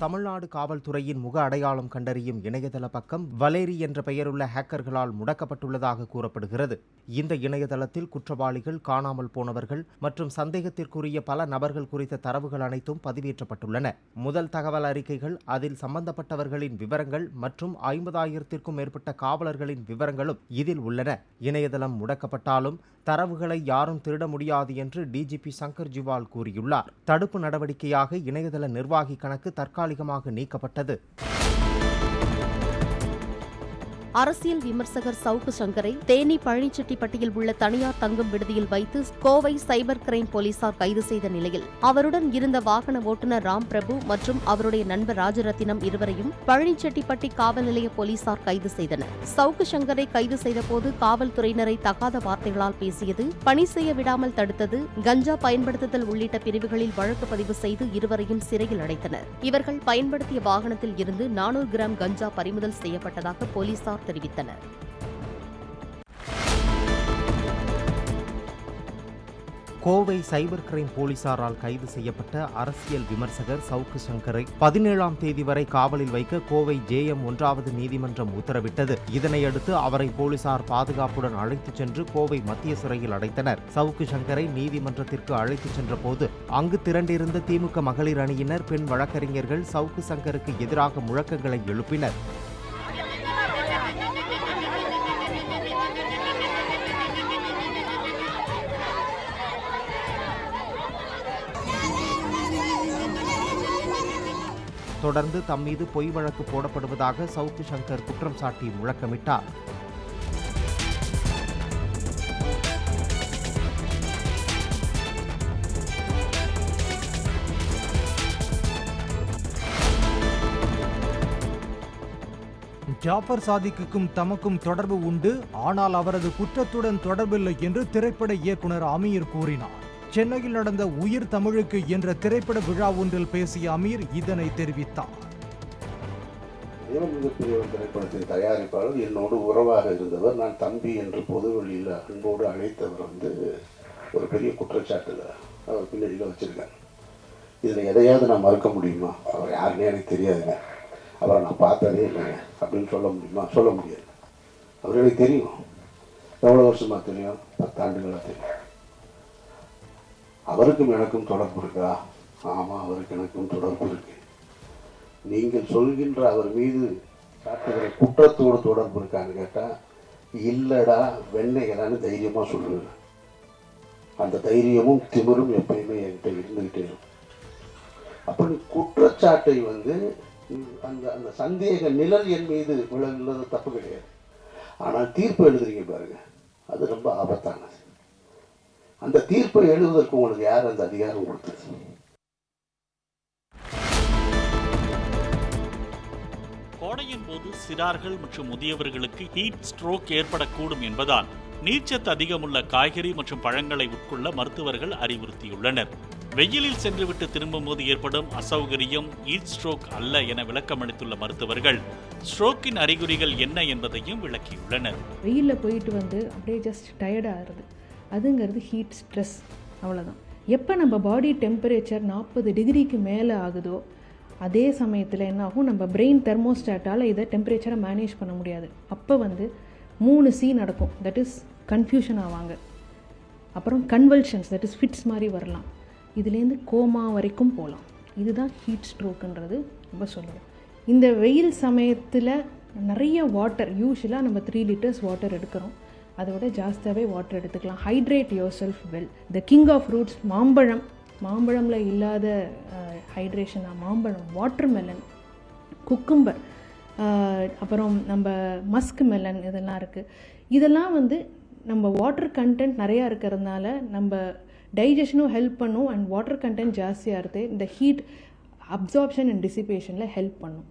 தமிழ்நாடு காவல்துறையின் முக அடையாளம் கண்டறியும் இணையதள பக்கம் வலேரி என்ற பெயருள்ள ஹேக்கர்களால் முடக்கப்பட்டுள்ளதாக கூறப்படுகிறது. இந்த இணையதளத்தில் குற்றவாளிகள், காணாமல் போனவர்கள் மற்றும் சந்தேகத்திற்குரிய பல நபர்கள் குறித்த தரவுகள் அனைத்தும் பதிவேற்றப்பட்டுள்ளன. முதல் தகவல் அறிக்கைகள், அதில் சம்பந்தப்பட்டவர்களின் விவரங்கள் மற்றும் 50,000க்கும் மேற்பட்ட காவலர்களின் விவரங்களும் இதில் உள்ளன. இணையதளம் முடக்கப்பட்டாலும் தரவுகளை யாரும் திருட முடியாது என்று டிஜிபி சங்கர் ஜிவால் கூறியுள்ளார். தடுப்பு நடவடிக்கையாக இணையதள நிர்வாகி கணக்கு தற்காலிகமாக நீக்கப்பட்டது. அரசியல் விமர்சகர் சவுக்கு சங்கரை தேனி பழனிச்செட்டிப்பட்டியில் உள்ள தனியார் தங்கும் விடுதியில் வைத்து கோவை சைபர் கிரைம் போலீசார் கைது செய்த நிலையில் அவருடன் இருந்த வாகன ஓட்டுநர் ராம் பிரபு மற்றும் அவருடைய நண்பர் ராஜரத்தினம் இருவரையும் பழனிச்செட்டிப்பட்டி காவல் நிலைய போலீசார் கைது செய்தனர். சவுக்கு சங்கரை கைது செய்தபோது காவல்துறையினரை தகாத வார்த்தைகளால் பேசியது, பணி செய்ய விடாமல் தடுத்தது, கஞ்சா பயன்படுத்துதல் உள்ளிட்ட பிரிவுகளில் வழக்கு பதிவு செய்து இருவரையும் சிறையில் அடைத்தனர். இவர்கள் பயன்படுத்திய வாகனத்தில் இருந்து 400 கிராம் கஞ்சா பறிமுதல் செய்யப்பட்டதாக போலீசார் தெரிவித்தனர். கோவை சைபர் கிரைம் போலீசாரால் கைது செய்யப்பட்ட அரசியல் விமர்சகர் சவுக்கு சங்கரை 17ஆம் தேதி வரை காவலில் வைக்க கோவை JM 1வது நீதிமன்றம் உத்தரவிட்டது. இதனையடுத்து அவரை போலீசார் பாதுகாப்புடன் அழைத்துச் சென்று கோவை மத்திய சிறையில் அடைத்தனர். சவுக்கு சங்கரை நீதிமன்றத்திற்கு அழைத்துச் சென்ற போது அங்கு திரண்டிருந்த திமுக மகளிர் அணியினர், பெண் வழக்கறிஞர்கள் சவுக்கு சங்கருக்கு எதிராக முழக்கங்களை எழுப்பினர். தொடர்ந்து தம் மீது பொய் வழக்கு போடப்படுவதாக சவுக்கு சங்கர் குற்றம் சாட்டி முழக்கமிட்டார். ஜாஃபர் சாதிக்குக்கும் தமக்கும் தொடர்பு உண்டு, ஆனால் அவரது குற்றத்துடன் தொடர்பில்லை என்று திரைப்பட இயக்குனர் அமீர் கூறினார். சென்னையில் நடந்த உயிர் தமிழுக்கு என்ற திரைப்பட விழா ஒன்றில் பேசிய அமீர் இதனை தெரிவித்தார். மிகப்பெரிய திரைப்படத்தின் தயாரிப்பாளர் என்னோடு உறவாக இருந்தவர். நான் தம்பி என்று பொதுவெளியில் அன்போடு அழைத்தவர் ஒரு பெரிய குற்றச்சாட்டுல அவர் பின்னணியில் வச்சிருக்கேன். இதில் எதையாவது நான் மறுக்க முடியுமா? அவர் யாருன்னே எனக்கு தெரியாதுங்க, அவரை நான் பார்த்ததே இல்லைங்க அப்படின்னு சொல்ல முடியுமா? சொல்ல முடியாது. அவர் எனக்கு தெரியும். எவ்வளோ வருஷமா தெரியும்? 10 ஆண்டுகளாக தெரியும். அவருக்கும் எனக்கும் தொடர்பு இருக்கா? ஆமாம், அவருக்கு எனக்கும் தொடர்பு இருக்கு. நீங்கள் சொல்கின்ற அவர் மீது காட்டுகிற குற்றத்தோடு தொடர்பு இருக்கான்னு கேட்டால், இல்லடா வெண்ணைகளான்னு தைரியமாக சொல்லுவேன். அந்த தைரியமும் திமிரும் எப்பயுமே என்கிட்ட இருந்துகிட்டே இருக்கும். அப்படி குற்றச்சாட்டை அந்த சந்தேக நிழல் என் மீது விழுந்தது தப்பு கிடையாது. ஆனால் தீர்ப்பு எழுதுறீங்க பாருங்க, அது ரொம்ப ஆபத்தானது. அந்த தீர்ப்பை எழுதுவதற்கு உங்களுக்கு யார் அந்த அதிகாரம் கொடுத்தது? கோடையின் போது சிறார்கள் மற்றும் முதியவர்களுக்கு ஹீட் ஸ்ட்ரோக் ஏற்படக்கூடும் என்பதால் நீர்ச்சத்து அதிகமுள்ள காய்கறி மற்றும் பழங்களை உட்கொள்ள மருத்துவர்கள் அறிவுறுத்தியுள்ளனர். வெயிலில் சென்றுவிட்டு திரும்பும்போது ஏற்படும் அசௌகரியம் ஹீட் ஸ்ட்ரோக் அல்ல என விளக்கமளித்துள்ள மருத்துவர்கள் ஸ்ட்ரோக்கின் அறிகுறிகள் என்ன என்பதையும் விளக்கியுள்ளனர். வெயிலில் போயிட்டு அப்படியே ஜஸ்ட் டயர்டாகிறது, அதுங்கிறது ஹீட் ஸ்ட்ரெஸ், அவ்வளோதான். எப்போ நம்ம பாடி டெம்பரேச்சர் 40 டிகிரிக்கு மேலே ஆகுதோ அதே சமயத்தில் என்ன ஆகும், நம்ம பிரெயின் தெர்மோஸ்டாட்டால் இதை டெம்பரேச்சரை மேனேஜ் பண்ண முடியாது. அப்போ 3C நடக்கும். தட் இஸ் கன்ஃபியூஷன் ஆவாங்க. அப்புறம் கன்வல்ஷன்ஸ், தட் இஸ் ஃபிட்ஸ் மாதிரி வரலாம். இதுலேருந்து கோமா வரைக்கும் போகலாம். இதுதான் ஹீட் ஸ்ட்ரோக்குன்றது நம்ம சொல்லுவோம். இந்த வெயில் சமயத்தில் நிறைய வாட்டர், யூஸ்வலாக நம்ம 3 லிட்டர்ஸ் வாட்டர் எடுக்கிறோம். அதை விட ஜாஸ்தியாகவே வாட்டர் எடுத்துக்கலாம். Hydrate yourself well. The king of fruits மாம்பழமில் இல்லாத ஹைட்ரேஷனாக மாம்பழம், வாட்டர்மெலன், குக்கும்பர், அப்புறம் நம்ம மஸ்க் மெலன், இதெல்லாம் இருக்குது. இதெல்லாம் நம்ம வாட்டர் கண்டென்ட் நிறையா இருக்கிறதுனால நம்ம டைஜஷனும் ஹெல்ப் பண்ணும். அண்ட் வாட்டர் கண்டென்ட் ஜாஸ்தியாக இருக்குது, இந்த ஹீட் அப்சார்ப்ஷன் அண்ட் டிசிபேஷனில் ஹெல்ப் பண்ணும்.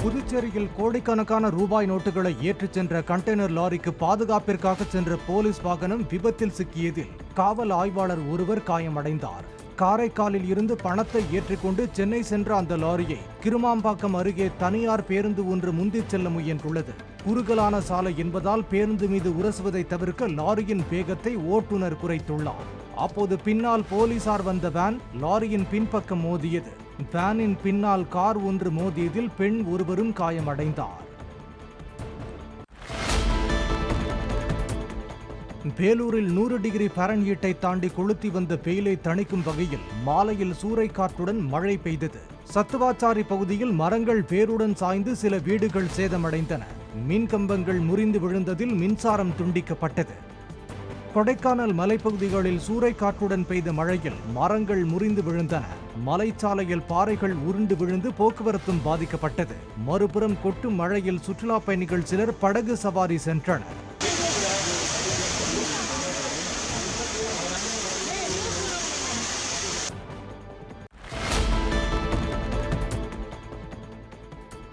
புதுச்சேரியில் கோடிக்கணக்கான ரூபாய் நோட்டுகளை ஏற்றிச் சென்ற கண்டெய்னர் லாரிக்கு பாதுகாப்பிற்காக சென்ற போலீஸ் வாகனம் விபத்தில் சிக்கியதில் காவல் ஆய்வாளர் ஒருவர் காயமடைந்தார். காரைக்காலில் இருந்து பணத்தை ஏற்றிக்கொண்டு சென்னை சென்ற அந்த லாரியை கிருமாம்பாக்கம் அருகே தனியார் பேருந்து ஒன்று முந்திச் செல்ல முயன்றுள்ளது. குறுகலான சாலை என்பதால் பேருந்து மீது உரசுவதை தவிர்க்க லாரியின் வேகத்தை ஓட்டுநர் குறைத்துள்ளார். அப்போது பின்னால் போலீசார் வந்த வேன் லாரியின் பின்பக்கம் மோதியது. வேனின் பின்னால் கார் ஒன்று மோதியதில் பெண் ஒருவரும் காயமடைந்தார். வேலூரில் 100 டிகிரி ஃபாரன்ஹீட்டை தாண்டி கொளுத்தி வந்த வெயிலை தணிக்கும் வகையில் மாலையில் சூறைக்காற்றுடன் மழை பெய்தது. சத்துவாச்சாரி பகுதியில் மரங்கள் வேருடன் சாய்ந்து சில வீடுகள் சேதமடைந்தன. மின்கம்பங்கள் முறிந்து விழுந்ததில் மின்சாரம் துண்டிக்கப்பட்டது. கொடைக்கானல் மலைப்பகுதிகளில் சூறைக்காற்றுடன் பெய்த மழையில் மரங்கள் முறிந்து விழுந்தன. மலைச்சாலையில் பாறைகள் உருண்டு விழுந்து போக்குவரத்தும் பாதிக்கப்பட்டது. மறுபுறம் கொட்டும் மழையில் சுற்றுலா பயணிகள் சிலர் படகு சவாரி சென்றனர்.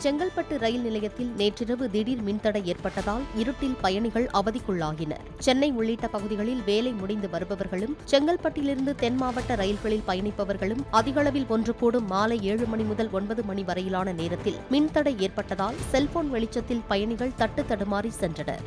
செங்கல்பட்டு ரயில் நிலையத்தில் நேற்றிரவு திடீர் மின்தடை ஏற்பட்டதால் இருட்டில் பயணிகள் அவதிக்குள்ளாகினர். சென்னை உள்ளிட்ட பகுதிகளில் வேலை முடிந்து வருபவர்களும் செங்கல்பட்டிலிருந்து தென் மாவட்ட ரயில்களில் பயணிப்பவர்களும் அதிகளவில் ஒன்று கூடும் மாலை 7 மணி முதல் 9 மணி வரையிலான நேரத்தில் மின்தடை ஏற்பட்டதால் செல்போன் வெளிச்சத்தில் பயணிகள் தட்டு தடுமாறி சென்றனர்.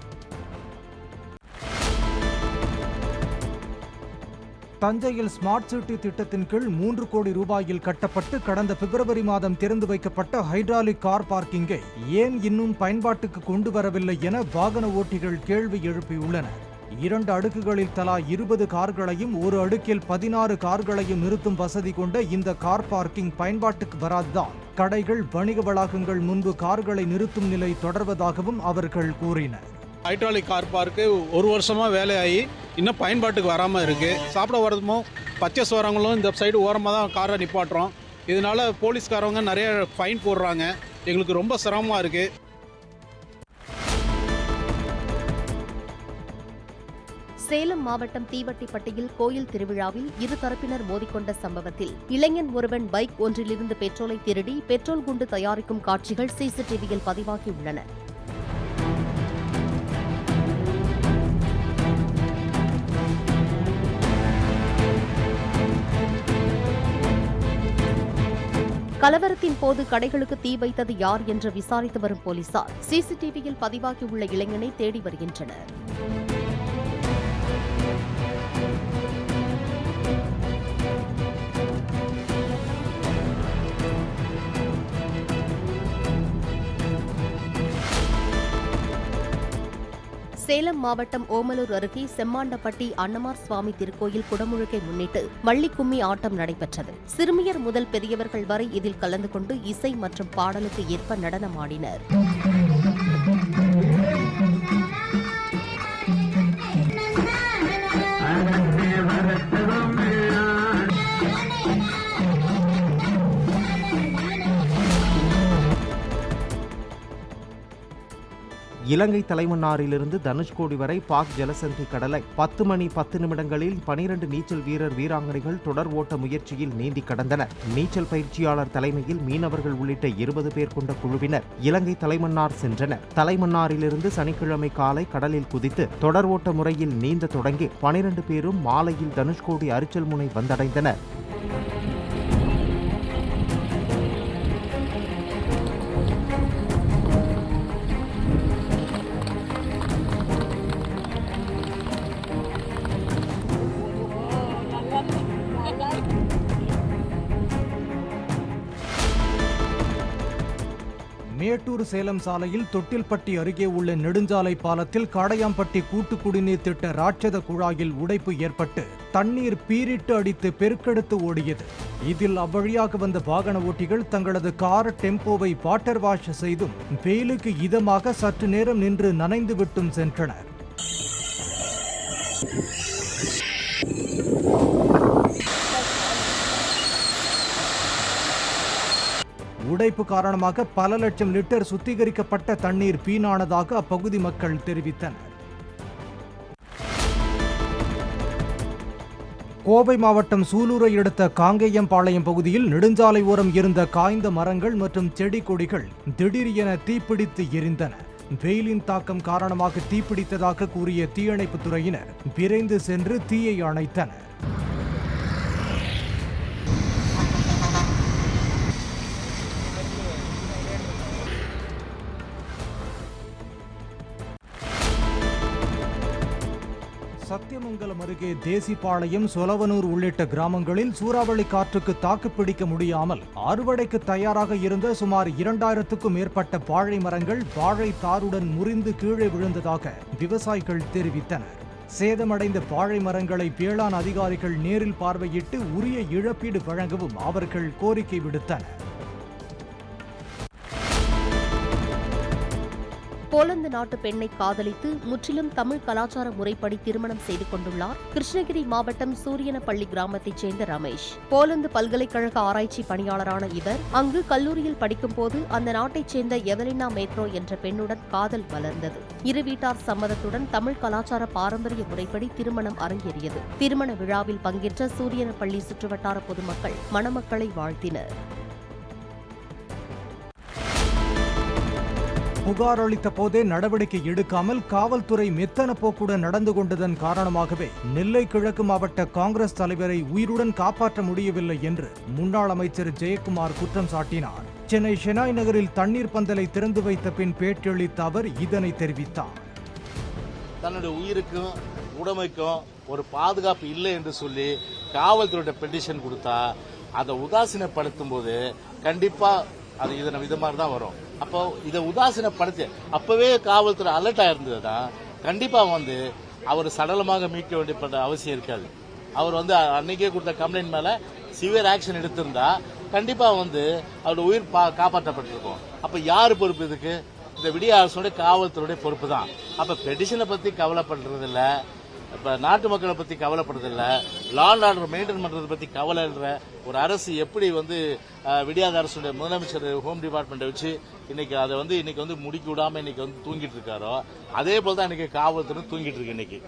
தஞ்சையில் ஸ்மார்ட் சிட்டி திட்டத்தின் கீழ் 3 கோடி ரூபாயில் கட்டப்பட்டு கடந்த பிப்ரவரி மாதம் திறந்து வைக்கப்பட்ட ஹைட்ராலிக் கார் பார்க்கிங்கை ஏன் இன்னும் பயன்பாட்டுக்கு கொண்டு வரவில்லை என வாகன ஓட்டிகள் கேள்வி எழுப்பியுள்ளனர். 2 அடுக்குகளில் தலா 20 கார்களையும் ஒரு அடுக்கில் 16 கார்களையும் நிறுத்தும் வசதி கொண்ட இந்த கார் பார்க்கிங் பயன்பாட்டுக்கு வராததால் கடைகள், வணிக வளாகங்கள் முன்பு கார்களை நிறுத்தும் நிலை தொடர்வதாகவும் அவர்கள் கூறினர். ஹைட்ராலிக் கார் பார்க்கு 1 வருஷமாக வேலையாகி இன்னும் பயன்பாட்டுக்கு வராமல் இருக்குது. சாப்பிட வரதுமோ பர்ச்சேஸ் வரவங்களும் இந்த சைடு ஓரமாக தான் காரை நிப்பாட்டுறோம். இதனால போலீஸ்காரவங்க நிறைய ஃபைன் போடுறாங்க. எங்களுக்கு ரொம்ப சிரமமாக இருக்குது. சேலம் மாவட்டம் தீவட்டிப்பட்டியில் கோயில் திருவிழாவில் இரு தரப்பினர் மோதிக்கொண்ட சம்பவத்தில் இளைஞன் ஒருவன் பைக் ஒன்றிலிருந்து பெட்ரோலை திருடி பெட்ரோல் குண்டு தயாரிக்கும் காட்சிகள் சிசிடிவியில் பதிவாகியுள்ளன. கலவரத்தின் போது கடைகளுக்கு தீ வைத்தது யார் என்று விசாரித்து வரும் போலீசார் சிசிடிவியில் பதிவாகியுள்ள இளைஞனை தேடி வருகின்றனர். சேலம் மாவட்டம் ஓமலூர் அருகே செம்மாண்டப்பட்டி அன்னமார் சுவாமி திருக்கோயில் குடமுழுக்கை முன்னிட்டு வள்ளிக்கும்மி ஆட்டம் நடைபெற்றது. சிறுமியர் முதல் பெரியவர்கள் வரை இதில் கலந்து கொண்டு இசை மற்றும் பாடலுக்கு ஏற்ப நடனமாடினர். இலங்கை தலைமன்னாரிலிருந்து தனுஷ்கோடி வரை பாக் ஜலசந்தி கடலை 10 மணி 10 நிமிடங்களில் 12 நீச்சல் வீரர் வீராங்கனைகள் தொடர் ஓட்ட முயற்சியில் நீந்தி கடந்தனர். நீச்சல் பயிற்சியாளர் தலைமையில் மீனவர்கள் உள்ளிட்ட 20 பேர் கொண்ட குழுவினர் இலங்கை தலைமன்னார் சென்றனர். தலைமன்னாரிலிருந்து சனிக்கிழமை காலை கடலில் குதித்து தொடர் ஓட்ட முறையில் நீந்த தொடங்கி 12 பேரும் மாலையில் தனுஷ்கோடி அரிச்சல் முனை வந்தடைந்தனர். மேட்டூர் சேலம் சாலையில் தொட்டில்பட்டி அருகே உள்ள நெடுஞ்சாலை பாலத்தில் காடையாம்பட்டி கூட்டு குடிநீர் திட்ட ராட்சத குழாயில் உடைப்பு ஏற்பட்டு தண்ணீர் பீரிட்டு அடித்து பெருக்கெடுத்து ஓடியது. இதில் அவ்வழியாக வந்த வாகன ஓட்டிகள் தங்களது கார் டெம்போவை வாட்டர் வாஷ் செய்தும் வெயிலுக்கு இதமாக சற்று நேரம் நின்று நனைந்து விட்டும் சென்றனர். உடைப்பு காரணமாக பல லட்சம் லிட்டர் சுத்திகரிக்கப்பட்ட தண்ணீர் வீணானதாக அப்பகுதி மக்கள் தெரிவித்தனர். கோவை மாவட்டம் சூலூரை அடுத்த காங்கேயம்பாளையம் பகுதியில் நெடுஞ்சாலை ஓரம் இருந்த காய்ந்த மரங்கள் மற்றும் செடி கொடிகள் திடீரென தீப்பிடித்து எரிந்தன. வெயிலின் தாக்கம் காரணமாக தீப்பிடித்ததாக கூறிய தீயணைப்புத் துறையினர் விரைந்து சென்று தீயை அணைத்தனர். சத்தியமங்கலம் அருகே தேசிப்பாளையம், சொலவனூர் உள்ளிட்ட கிராமங்களில் சூறாவளி காற்றுக்கு தாக்குப்பிடிக்க முடியாமல் அறுவடைக்கு தயாராக இருந்த சுமார் 2000க்கும் மேற்பட்ட வாழை மரங்கள் வாழை தாருடன் முறிந்து கீழே விழுந்ததாக விவசாயிகள் தெரிவித்தனர். சேதமடைந்த வாழை மரங்களை வேளாண் அதிகாரிகள் நேரில் பார்வையிட்டு உரிய இழப்பீடு வழங்கவும் அவர்கள் கோரிக்கை விடுத்தனர். போலந்து நாட்டு பெண்ணை காதலித்து முற்றிலும் தமிழ் கலாச்சார முறைப்படி திருமணம் செய்து கொண்டுள்ளார் கிருஷ்ணகிரி மாவட்டம் சூரியனப்பள்ளி கிராமத்தைச் சேர்ந்த ரமேஷ். போலந்து பல்கலைக்கழக ஆராய்ச்சி பணியாளரான இவர் அங்கு கல்லூரியில் படிக்கும்போது அந்த நாட்டைச் சேர்ந்த எவலினா மேட்ரோ என்ற பெண்ணுடன் காதல் வளர்ந்தது. இரு வீட்டார் சம்மதத்துடன் தமிழ் கலாச்சார பாரம்பரிய முறைப்படி திருமணம் அரங்கேறியது. திருமண விழாவில் பங்கேற்ற சூரியனப்பள்ளி சுற்றுவட்டார பொதுமக்கள் மணமக்களை வாழ்த்தினர். புகார் அளித்த போதே நடவடிக்கை எடுக்காமல் காவல்துறை மெத்தன போக்குடன் நடந்து கொண்டதன் காரணமாகவே நெல்லை கிழக்கு மாவட்ட காங்கிரஸ் தலைவரை உயிருடன் காப்பாற்ற முடியவில்லை என்று முன்னாள் அமைச்சர் ஜெயக்குமார் குற்றம் சாட்டினார். சென்னை ஷெனாய் நகரில் தண்ணீர் பந்தலை திறந்து வைத்த பின் பேட்டியளித்த அவர் இதனை தெரிவித்தார். தன்னுடைய உயிருக்கும் உடைமைக்கும் ஒரு பாதுகாப்பு இல்லை என்று சொல்லி காவல்துறையோட பெட்டிஷன் கொடுத்தா அதை உதாசீனப்படுத்தும் போது கண்டிப்பா அது இது மாதிரி தான் வரும். அப்போ இதை உதாசீனப்படுத்தி அப்பவே காவல்துறை அலர்ட் ஆயிருந்ததுன்னா கண்டிப்பா அவர் சடலமாக மீட்க வேண்டிய அவசியம் இருக்காது. அவர் அன்னைக்கே கொடுத்த கம்ப்ளைண்ட் மேல சிவியர் ஆக்ஷன் எடுத்திருந்தா கண்டிப்பா அவருடைய உயிர் காப்பாற்றப்பட்டிருக்கும். அப்ப யாரு பொறுப்பு இதுக்கு? இந்த விடிய அரசுடைய காவல்துறையுடைய பொறுப்பு தான். அப்ப பெட்டிஷனை பத்தி கவலைப்படுறது இல்ல, இப்ப நாட்டு மக்களை பத்தி கவலைப்படுறதில்ல, லா அண்ட் ஆர்டர் மெயின்டைன் பண்றதை பத்தி கவலைன்ற ஒரு அரசு எப்படி விடியாத அரசுடைய முதலமைச்சர் ஹோம் டிபார்ட்மெண்ட்டை வச்சு இன்னைக்கு அதை இன்னைக்கு முடிக்க விடாம இன்னைக்கு தூங்கிட்டு இருக்காரோ அதே போல தான் இன்னைக்கு காவல்துறை தூங்கிட்டு இருக்கு. இன்னைக்கு